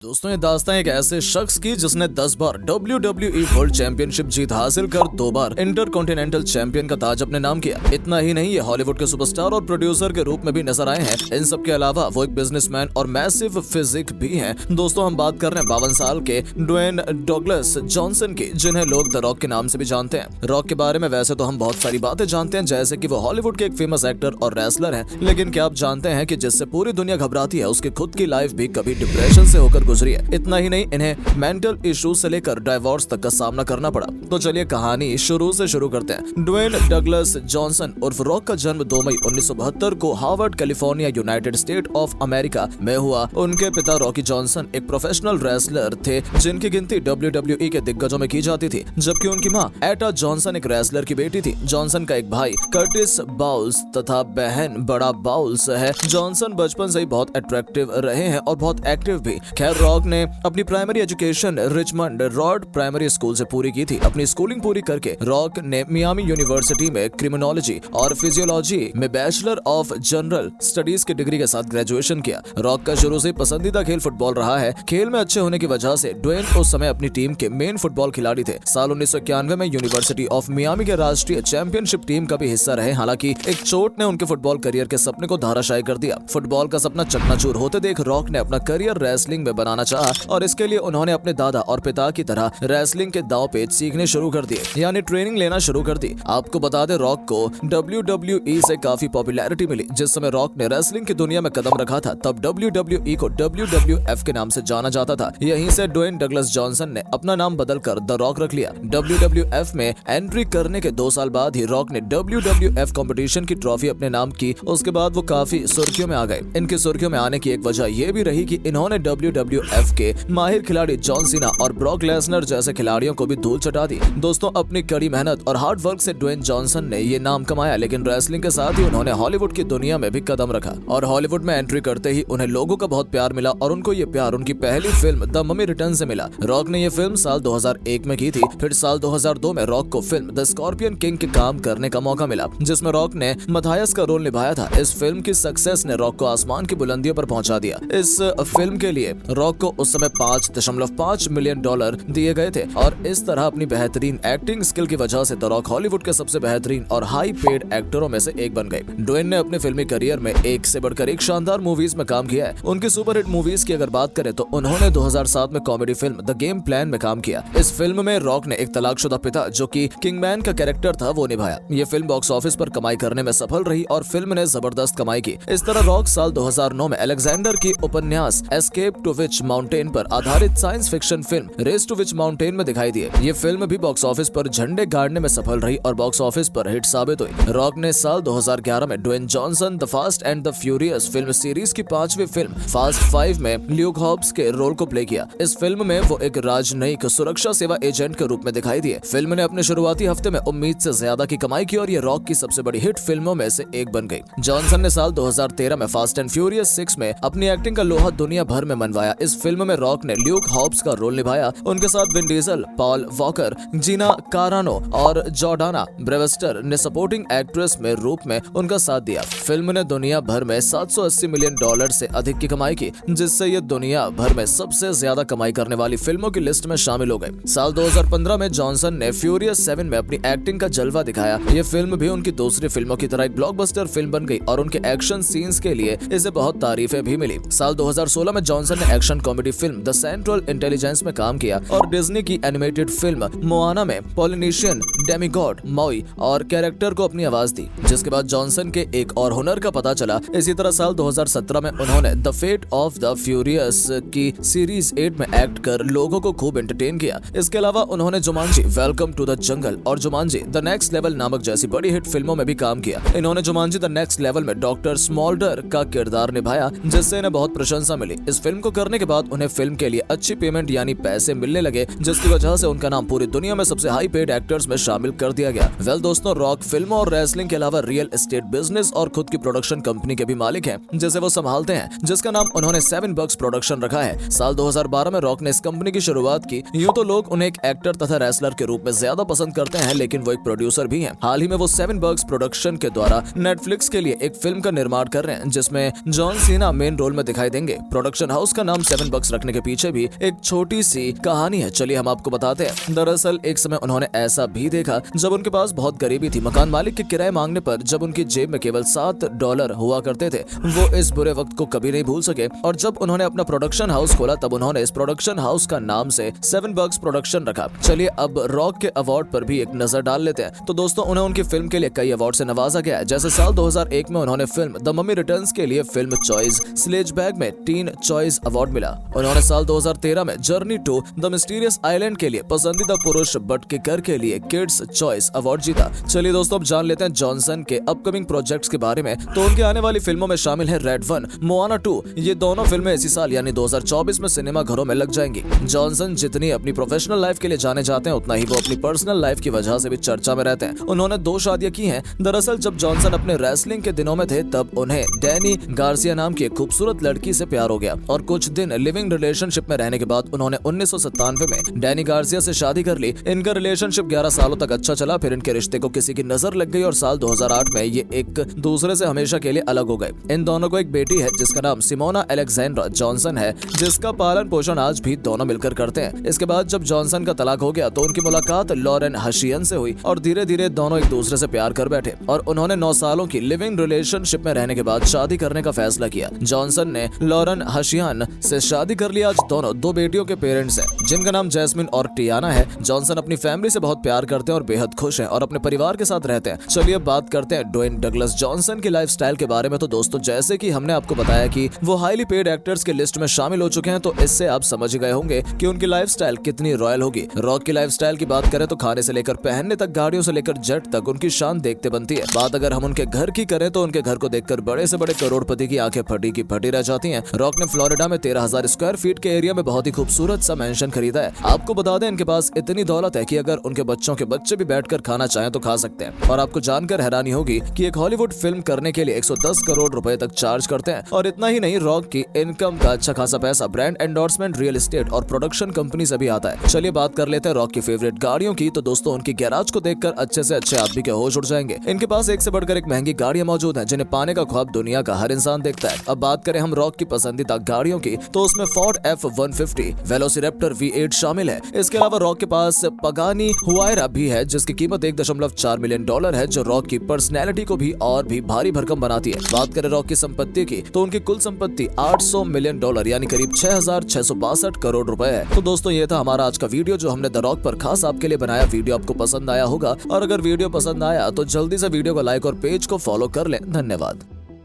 दोस्तों ये दास्तान एक ऐसे शख्स की जिसने 10 बार WWE वर्ल्ड चैंपियनशिप जीत हासिल कर 2 बार इंटरकॉन्टिनेंटल चैंपियन का ताज अपने नाम किया। इतना ही नहीं, ये हॉलीवुड के सुपरस्टार और प्रोड्यूसर के रूप में भी नजर आए हैं। इन सब के अलावा वो एक बिजनेसमैन और मैसिव फिजिक भी हैं। दोस्तों हम बात कर रहे हैं 52 साल के ड्वेन डगलस जॉनसन की, जिन्हें लोग द रॉक के नाम से भी जानते हैं। रॉक के बारे में वैसे तो हम बहुत सारी बातें जानते हैं, जैसे कि वो हॉलीवुड के एक फेमस एक्टर और रेसलर हैं, लेकिन क्या आप जानते हैं कि जिससे पूरी दुनिया घबराती है उसकी खुद की लाइफ भी कभी डिप्रेशन से होकर गुजरी है। इतना ही नहीं, इन्हें मेंटल इश्यूज से लेकर डाइवोर्स तक का सामना करना पड़ा। तो चलिए कहानी शुरू से शुरू करते हैं। ड्वेन डगलस जॉनसन उर्फ रॉक का जन्म 2 मई 1972 को Harvard California United state of America में हुआ। उनके पिता रॉकी जॉनसन एक प्रोफेशनल रेसलर थे, जिनकी गिनती WWE के दिग्गजों में की जाती थी, जबकि उनकी मां एटा जॉनसन एक रेसलर की बेटी थी। जॉनसन का एक भाई कर्टिस बाउल्स तथा बहन बड़ा बाउल्स है। जॉनसन बचपन से ही बहुत अट्रैक्टिव रहे हैं और बहुत एक्टिव भी। खैर, रॉक ने अपनी primary education Richmond rod primary school से पूरी की थी। अपनी स्कूलिंग पूरी करके रॉक ने मियामी यूनिवर्सिटी में क्रिमिनोलॉजी और फिजियोलॉजी में बैचलर ऑफ जनरल स्टडीज की डिग्री के साथ ग्रेजुएशन किया। रॉक का शुरू से पसंदीदा खेल फुटबॉल रहा है। खेल में अच्छे होने की वजह से ड्वेन उस समय अपनी टीम के मेन फुटबॉल खिलाड़ी थे। साल 1991 में यूनिवर्सिटी ऑफ मियामी के राष्ट्रीय चैंपियनशिप टीम का भी हिस्सा रहे। हालांकि एक चोट ने उनके फुटबॉल करियर के सपने को धाराशायी कर दिया। फुटबॉल का सपना चकनाचूर होते देख रॉक ने अपना करियर रेसलिंग में बनाना चाहा और इसके लिए उन्होंने अपने दादा और पिता की तरह रेसलिंग के दांव पेच सीखने शुरू कर दिए, यानी ट्रेनिंग लेना शुरू कर दी। आपको बता दें, रॉक को WWE से काफी पॉपुलैरिटी मिली। जिस समय रॉक ने रेसलिंग की दुनिया में कदम रखा था, तब WWE को WWF के नाम से जाना जाता था। यहीं से ड्वेन डगलस जॉनसन ने अपना नाम बदलकर द रॉक रख लिया। WWF में एंट्री करने के 2 साल बाद ही रॉक ने WWF कंपटीशन की ट्रॉफी अपने नाम की। उसके बाद वो काफी सुर्खियों में आ गए। इनकी सुर्खियों में आने की एक वजह यह भी रही कि इन्होंने WWF के माहिर खिलाड़ी जॉन सीना और ब्रॉक लेसनर जैसे खिलाड़ियों को भी धूल चटा दी। दोस्तों, अपनी कड़ी मेहनत और हार्ड वर्क से ड्वेन जॉनसन ने ये नाम कमाया, लेकिन रेसलिंग के साथ ही उन्होंने हॉलीवुड की दुनिया में भी कदम रखा और हॉलीवुड में एंट्री करते ही उन्हें लोगों का बहुत प्यार मिला और उनको ये प्यार उनकी पहली फिल्म द ममी रिटर्न से मिला। रॉक ने ये फिल्म साल 2001 में की थी। फिर साल 2002 में रॉक को फिल्म द स्कॉर्पियन किंग के काम करने का मौका मिला, जिसमें रॉक ने मथायस का रोल निभाया था। इस फिल्म की सक्सेस ने रॉक को आसमान की बुलंदियों पर पहुंचा दिया। इस फिल्म के लिए रॉक को उस समय $5.5 मिलियन दिए गए थे और इस तरह अपनी बेहतरीन एक्टिंग स्किल की वजह से द रॉक हॉलीवुड के सबसे बेहतरीन और हाई पेड एक्टरों में से एक बन गए। ड्वेन ने अपने फिल्मी करियर में एक से बढ़कर एक शानदार मूवीज में काम किया है। उनकी सुपरहिट मूवीज की अगर बात करें तो उन्होंने 2007 में comedy film the game plan में काम किया। इस फिल्म में रॉक ने एक तलाकशुदा पिता, जो कि किंगमैन का कैरेक्टर था, वो निभाया। ये फिल्म बॉक्स ऑफिस पर कमाई करने में सफल रही और फिल्म ने जबरदस्त कमाई की। इस तरह रॉक साल 2009 में अलेक्जेंडर की उपन्यास एस्केप टू विच माउंटेन पर आधारित science fiction film race to witch mountain में दिखाई दिए। ये फिल्म भी बॉक्स ऑफिस पर झंडे गाड़ने में सफल रही और बॉक्स ऑफिस पर हिट साबित हुई। रॉक ने साल 2011 में Dwayne Johnson the fast and the furious film series की 5वीं फिल्म फास्ट 5 में ल्यूक हॉब्स के रोल को प्ले किया। इस फिल्म में वो एक राजनयिक सुरक्षा सेवा एजेंट के रूप में दिखाई दिए। फिल्म ने अपने शुरुआती हफ्ते में उम्मीद से ज्यादा की कमाई की और ये रॉक की सबसे बड़ी हिट फिल्मों में से एक बन गई। जॉनसन ने साल 2013 में फास्ट एंड फ्यूरियस 6 में अपनी एक्टिंग का लोहा दुनिया भर में मनवाया। इस फिल्म में रॉक ने ल्यूक हॉब्स का रोल निभाया। उनके साथ विन डीजल, पॉल वॉकर, जीना कारानो और जॉर्डाना ब्रेवेस्टर ने सपोर्टिंग एक्ट्रेस में रूप में उनका साथ दिया। फिल्म ने दुनिया भर में $780 मिलियन से अधिक की कमाई की, जिससे ये दुनिया भर में सबसे ज्यादा कमाई करने वाली फिल्मों की लिस्ट में शामिल हो गए। साल 2015 में जॉनसन ने फ्यूरियस 7 में अपनी एक्टिंग का जलवा दिखाया। ये फिल्म भी उनकी दूसरी फिल्मों की तरह एक ब्लॉकबस्टर फिल्म बन गई और उनके एक्शन सीन्स के लिए इसे बहुत तारीफें भी मिली। साल 2016 में जॉनसन ने action comedy film the central intelligence में काम किया और डिज्नी की एनिमेटेड फिल्म मोआना में पॉलिनेशियन डेमीगॉड मॉई और कैरेक्टर को अपनी आवाज दी, जिसके बाद जॉनसन के एक और हुनर का पता चला। इसी तरह साल 2017 में उन्होंने the fate of the furious की सीरीज 8 में एक्ट कर लोगों को खूब एंटरटेन किया। इसके अलावा उन्होंने Jumanji welcome to the jungle और जुमांजी द नेक्स्ट लेवल नामक जैसी बड़ी हिट फिल्मों में भी काम किया। इन्होंने जुमांजी द नेक्स्ट लेवल में डॉक्टर स्मॉल्डर का किरदार निभाया, जिससे इन्हें बहुत प्रशंसा मिली। इस फिल्म को करने के बाद उन्हें फिल्म के लिए अच्छी पेमेंट यानी पैसे मिलने लगे, जिसकी वजह से उनका नाम पूरी दुनिया में सबसे हाई पेड एक्टर्स में शामिल कर दिया गया। वेल दोस्तों, रॉक फिल्मों और रेसलिंग के अलावा रियल एस्टेट बिजनेस और खुद की प्रोडक्शन कंपनी के भी मालिक हैं, जिसे वो संभालते हैं, जिसका नाम उन्होंने 7 बग्स प्रोडक्शन रखा है। साल 2012 में रॉक ने इस कंपनी की शुरुआत की। यूं तो लोग उन्हें एक एक्टर तथा रेसलर के रूप में ज्यादा पसंद करते हैं, लेकिन वो एक प्रोड्यूसर भी हैं। हाल ही में वो 7 बग्स प्रोडक्शन के द्वारा नेटफ्लिक्स के लिए एक फिल्म का निर्माण कर रहे हैं, जिसमें जॉन सीना मेन रोल में दिखाई देंगे। प्रोडक्शन हाउस का नाम $7 रखने के पीछे भी एक छोटी सी कहानी है, चलिए हम आपको बताते हैं। दरअसल एक समय उन्होंने ऐसा भी देखा जब उनके पास बहुत गरीबी थी। मकान मालिक के किराए मांगने पर जब उनकी जेब में केवल $7 हुआ करते थे, वो इस बुरे वक्त को कभी नहीं भूल सके। और जब उन्होंने अपना प्रोडक्शन हाउस खोला तब उन्होंने इस प्रोडक्शन हाउस का नाम से $7 प्रोडक्शन रखा। चलिए अब रॉक के अवार्ड पर भी एक नजर डाल लेते हैं। तो दोस्तों उन्हें उनकी फिल्म के लिए कई अवार्ड से नवाजा गया है। जैसे साल 2001 में उन्होंने फिल्म द मम्मी रिटर्न्स के लिए फिल्म चॉइस, स्लेज बैग में टीन चॉइस अवार्ड मिला। उन्होंने साल 2013 में journey to the mysterious island के लिए पसंदीदा पुरुष बटकेकर के लिए किड्स चॉइस अवार्ड जीता। चलिए दोस्तों अब जान लेते हैं जॉनसन के अपकमिंग प्रोजेक्ट्स के बारे में। तो उनके आने वाली फिल्मों में शामिल है रेड 1, मोआना 2। ये दोनों फिल्में इसी साल यानी 2024 में सिनेमा घरों में लग जाएंगी। जॉनसन जितनी अपनी प्रोफेशनल लाइफ के लिए जाने जाते हैं उतना ही वो अपनी पर्सनल लाइफ की वजह से भी चर्चा में रहते हैं। उन्होंने 2 शादियां की हैं। दरअसल जब जॉनसन अपने रेसलिंग के दिनों में थे तब उन्हें डैनी गार्सिया नाम की एक खूबसूरत लड़की से प्यार हो गया और कुछ दिन लिविंग रिलेशनशिप में रहने के बाद उन्होंने 1997 में डैनी गार्सिया से शादी कर ली। इनका रिलेशनशिप 11 सालों तक अच्छा चला, फिर इनके रिश्ते को किसी की नजर लग गई और साल 2008 में ये एक दूसरे से हमेशा के लिए अलग हो गए। इन दोनों को एक बेटी है जिसका नाम सिमोना अलेक्जेंड्रा जॉनसन है, जिसका पालन पोषण आज भी दोनों मिलकर करते हैं। इसके बाद जब जॉनसन का तलाक हो गया तो उनकी मुलाकात लॉरेन हशियन से हुई और धीरे धीरे दोनों एक दूसरे से प्यार कर बैठे और उन्होंने 9 सालों की लिविंग रिलेशनशिप में रहने के बाद शादी करने का फैसला किया। जॉनसन ने लॉरेन हशियन से शादी कर लिया। आज दोनों 2 बेटियों के पेरेंट्स हैं जिनका नाम जैस्मिन और टियाना है। जॉनसन अपनी फैमिली से बहुत प्यार करते हैं और बेहद खुश हैं और अपने परिवार के साथ रहते हैं। चलिए बात करते हैं ड्वेन डगलस जॉनसन की लाइफस्टाइल के बारे में। तो दोस्तों जैसे कि हमने आपको बताया कि वो हाईली पेड एक्टर्स के लिस्ट में शामिल हो चुके हैं, तो इससे आप समझ ही गए होंगे कि उनकी लाइफस्टाइल कितनी रॉयल होगी। रॉक की लाइफस्टाइल की बात करें तो खाने से लेकर पहनने तक, गाड़ियों से लेकर जेट तक उनकी शान देखते बनती है। बात अगर हम उनके घर की करें तो उनके घर को देखकर बड़े से बड़े करोड़पति की आंखें फटी की फटी रह जाती हैं। रॉक ने फ्लोरिडा में 13,000 स्क्वायर फीट के एरिया में बहुत ही खूबसूरत सा मेंशन खरीदा है। आपको बता दें इनके पास इतनी दौलत है कि अगर उनके बच्चों के बच्चे भी बैठकर खाना चाहें तो खा सकते हैं। और आपको जानकर हैरानी होगी कि एक हॉलीवुड फिल्म करने के लिए 110 करोड़ रुपए तक चार्ज करते हैं। और इतना ही नहीं, रॉक की इनकम का अच्छा खासा पैसा ब्रांड एंडोर्समेंट, रियल एस्टेट और प्रोडक्शन कंपनी से भी आता है। चलिए बात कर लेते हैं रॉक की फेवरेट गाड़ियों की। तो दोस्तों उनकी गैराज को देखकर अच्छे से अच्छे आदमी के होश उड़ जाएंगे। इनके पास एक से बढ़कर एक महंगी गाड़ियां मौजूद हैं जिन्हें पाने का ख्वाब दुनिया का हर इंसान देखता है। अब बात करें हम रॉक की पसंदीदा गाड़ियों की तो उसमें फोर्ड F-150, वेलोसिरैप्टर V8 शामिल है। इसके अलावा रॉक के पास पगानी हुआयरा भी है जिसकी कीमत $1.4 मिलियन है, जो रॉक की पर्सनैलिटी को भी और भी भारी भरकम बनाती है। बात करें रॉक की संपत्ति की तो उनकी कुल संपत्ति $800 मिलियन यानी करीब 6,662 करोड़ रुपए है। तो दोस्तों ये था हमारा आज का वीडियो जो हमने द रॉक पर खास आपके लिए बनाया। वीडियो आपको पसंद आया होगा और अगर वीडियो पसंद आया तो जल्दी से वीडियो को लाइक और पेज को फॉलो कर लें। धन्यवाद।